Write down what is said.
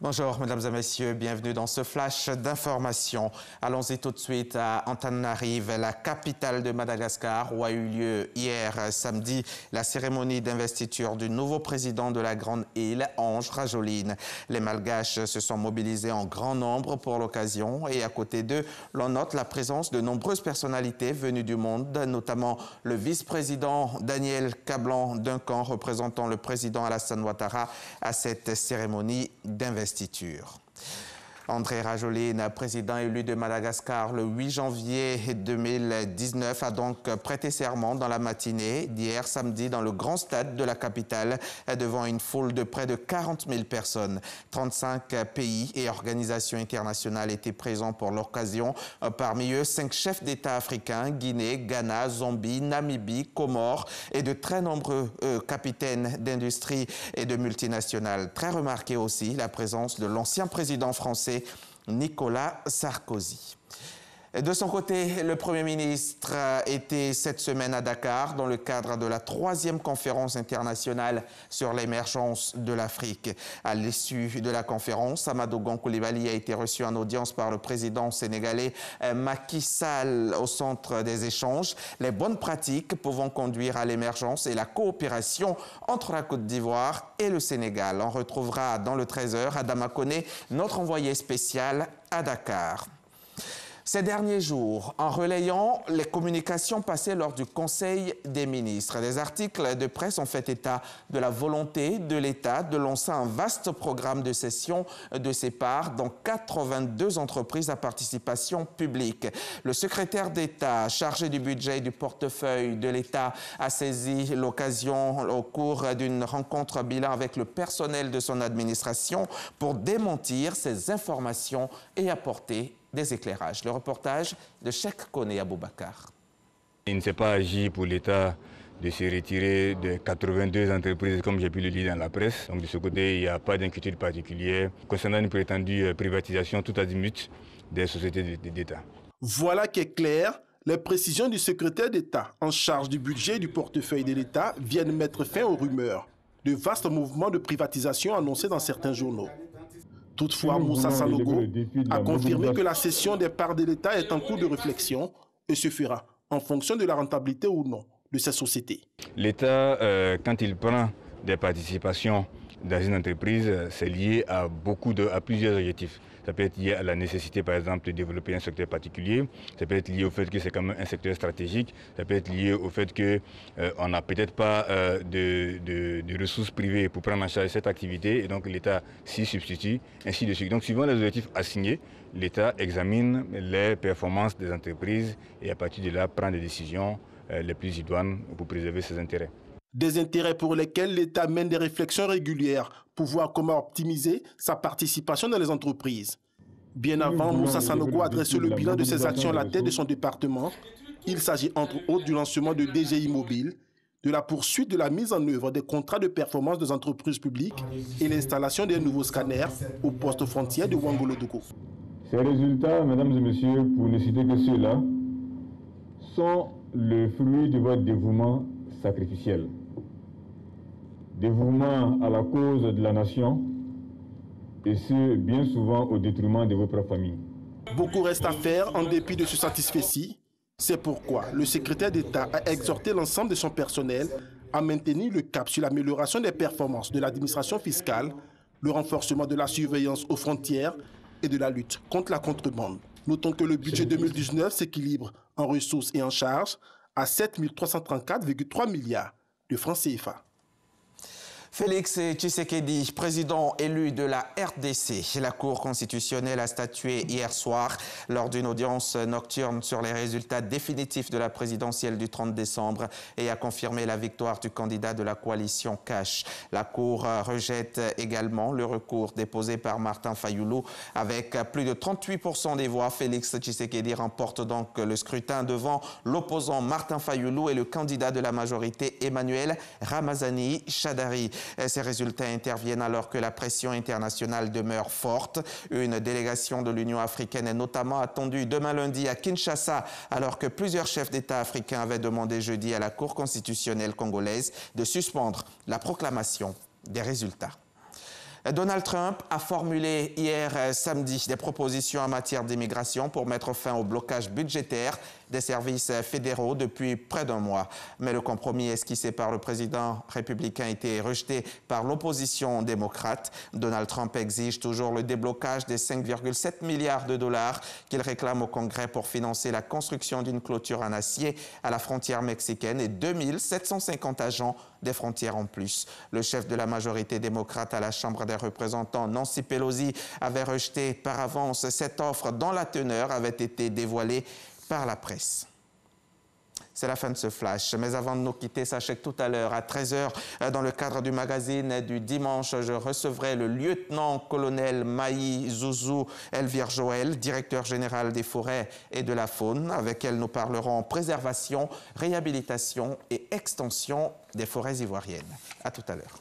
Bonjour, mesdames et messieurs, bienvenue dans ce flash d'information. Allons-y tout de suite à Antananarive, la capitale de Madagascar, où a eu lieu hier samedi la cérémonie d'investiture du nouveau président de la Grande Île, Ange Rajoelina. Les Malgaches se sont mobilisés en grand nombre pour l'occasion et à côté d'eux, l'on note la présence de nombreuses personnalités venues du monde, notamment le vice-président Daniel Kablan-Duncan, représentant le président Alassane Ouattara à cette cérémonie d'investiture. André Rajoelina, président élu de Madagascar le 8 janvier 2019, a donc prêté serment dans la matinée d'hier samedi dans le grand stade de la capitale devant une foule de près de 40 000 personnes. 35 pays et organisations internationales étaient présents pour l'occasion. Parmi eux, 5 chefs d'État africains, Guinée, Ghana, Zambie, Namibie, Comores et de très nombreux capitaines d'industrie et de multinationales. Très remarqué aussi la présence de l'ancien président français Nicolas Sarkozy. De son côté, le Premier ministre était cette semaine à Dakar dans le cadre de la 3e conférence internationale sur l'émergence de l'Afrique. À l'issue de la conférence, Amadou Gon Coulibaly a été reçu en audience par le président sénégalais Macky Sall au centre des échanges. Les bonnes pratiques pouvant conduire à l'émergence et la coopération entre la Côte d'Ivoire et le Sénégal. On retrouvera dans le 13h Adama Koné, notre envoyé spécial à Dakar. Ces derniers jours, en relayant les communications passées lors du Conseil des ministres, des articles de presse ont fait état de la volonté de l'État de lancer un vaste programme de cession de ses parts dans 82 entreprises à participation publique. Le secrétaire d'État chargé du budget et du portefeuille de l'État a saisi l'occasion au cours d'une rencontre bilan avec le personnel de son administration pour démentir ces informations et apporter des éclairages. Le reportage de Cheikh Koné Aboubakar. Il ne s'est pas agi pour l'État de se retirer de 82 entreprises, comme j'ai pu le lire dans la presse. Donc de ce côté, il n'y a pas d'inquiétude particulière concernant une prétendue privatisation tout azimut des sociétés d'État. Voilà qui est clair. Les précisions du secrétaire d'État en charge du budget et du portefeuille de l'État viennent mettre fin aux rumeurs de vastes mouvements de privatisation annoncés dans certains journaux. Toutefois, Moussa Sanogo a confirmé que la cession des parts de l'État est en cours de réflexion et se fera en fonction de la rentabilité ou non de ces sociétés. L'État, quand il prend des participations dans une entreprise, c'est lié à plusieurs objectifs. Ça peut être lié à la nécessité, par exemple, de développer un secteur particulier. Ça peut être lié au fait que c'est quand même un secteur stratégique. Ça peut être lié au fait qu'on n'a peut-être pas de ressources privées pour prendre en charge cette activité. Et donc, l'État s'y substitue, ainsi de suite. Donc, suivant les objectifs assignés, l'État examine les performances des entreprises et à partir de là, prend des décisions les plus idoines pour préserver ses intérêts. Des intérêts pour lesquels l'État mène des réflexions régulières pour voir comment optimiser sa participation dans les entreprises. Bien avant, Moussa Sanogo a dressé le bilan de ses actions à la tête de son département. Il s'agit entre autres du lancement de DGI Mobile, de la poursuite de la mise en œuvre des contrats de performance des entreprises publiques et l'installation des nouveaux scanners au poste frontière de Ouangolodougou. Ces résultats, mesdames et messieurs, pour ne citer que ceux-là, sont le fruit de votre dévouement sacrificiel. Dévouement à la cause de la nation, et ce, bien souvent au détriment de vos propres familles. Beaucoup reste à faire en dépit de ce satisfecit. C'est pourquoi le secrétaire d'État a exhorté l'ensemble de son personnel à maintenir le cap sur l'amélioration des performances de l'administration fiscale, le renforcement de la surveillance aux frontières et de la lutte contre la contrebande. Notons que le budget 2019 s'équilibre en ressources et en charges à 7 334,3 milliards de francs CFA. Félix Tshisekedi, président élu de la RDC. La Cour constitutionnelle a statué hier soir lors d'une audience nocturne sur les résultats définitifs de la présidentielle du 30 décembre et a confirmé la victoire du candidat de la coalition Cash. La Cour rejette également le recours déposé par Martin Fayoulou. Avec plus de 38% des voix, Félix Tshisekedi remporte donc le scrutin devant l'opposant Martin Fayoulou et le candidat de la majorité Emmanuel Ramazani Shadari. Ces résultats interviennent alors que la pression internationale demeure forte. Une délégation de l'Union africaine est notamment attendue demain lundi à Kinshasa, alors que plusieurs chefs d'État africains avaient demandé jeudi à la Cour constitutionnelle congolaise de suspendre la proclamation des résultats. Donald Trump a formulé hier samedi des propositions en matière d'immigration pour mettre fin au blocage budgétaire des services fédéraux depuis près d'un mois. Mais le compromis esquissé par le président républicain a été rejeté par l'opposition démocrate. Donald Trump exige toujours le déblocage des 5,7 milliards de dollars qu'il réclame au Congrès pour financer la construction d'une clôture en acier à la frontière mexicaine et 2750 agents des frontières en plus. Le chef de la majorité démocrate à la Chambre des représentants, Nancy Pelosi, avait rejeté par avance cette offre dont la teneur avait été dévoilée par la presse. C'est la fin de ce flash. Mais avant de nous quitter, sachez que tout à l'heure, à 13h, dans le cadre du magazine du dimanche, je recevrai le lieutenant-colonel Maï Zouzou Elvire Joël, directeur général des forêts et de la faune. Avec elle, nous parlerons préservation, réhabilitation et extension des forêts ivoiriennes. À tout à l'heure.